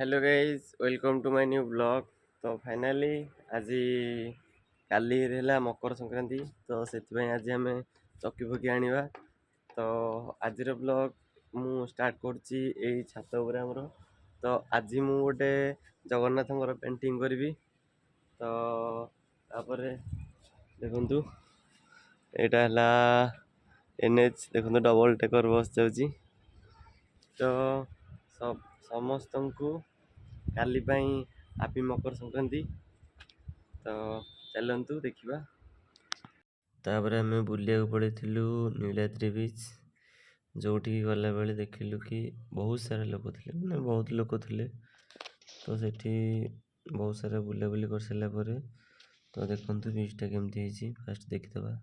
Hello guys welcome to my new blog. तो finally आज काली रहा मकर संक्रांति तो से आज आम चक्की फकी आनिबा। तो आज ब्लॉग मु स्टार्ट करछि एई छात उपर हमर। तो आज मु गोटे जगन्नाथ पेंटिंग करी। तो तापर देखु यहाँ एनएच देखो डबल टेकर बस जाऊँगी। तो समस्त को काली हैप्पी मकर संक्रांति। तो चलतु देखा। तापर आम बुलिया पड़ेलु नीलाद्रि बीच जो गला बेले देखिलु कि बहुत सारा लोग थे मैंने बहुत लोग थे। तो सेठी बहुत सारा बुलाबुली कर सारापर तो देखु बीचटा केमती फास्ट देखीदबा।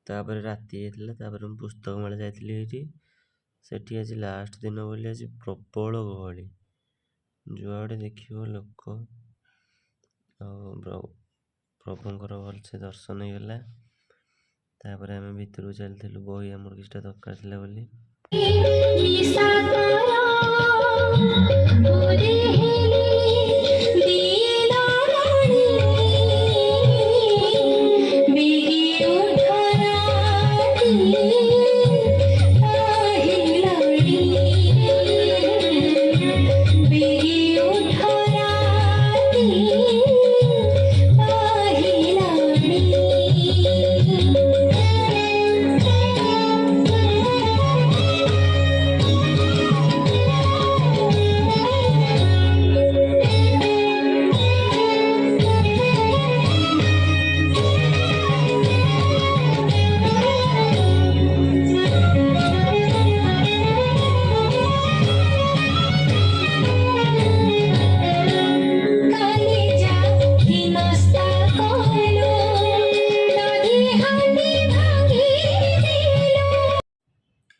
तापर राति तापर पुस्तक मेला जाइए। सेठी आज लास्ट दिन बोली आज प्रबल गहली जुआड़े देख लोक प्रभुंर भलसे दर्शन हो गला। तापर आम भितर चलू बही आमर किसी दरकार था बोली।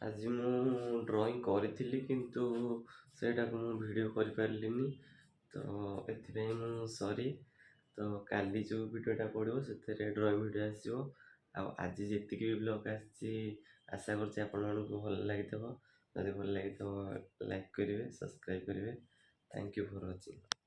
आज मु ड्रॉइंग करी किंतु सेटा को मु वीडियो कर पारलिनी। तो एथि मु सॉरी। तो काली जो वीडियोटा पड़ो से ड्रॉइंग वीडियो आसो। आज जी भी ब्लॉग आशा कर भल लगी। जब भल लगी लाइक करेंगे सब्सक्राइब करेंगे। Thank you for watching.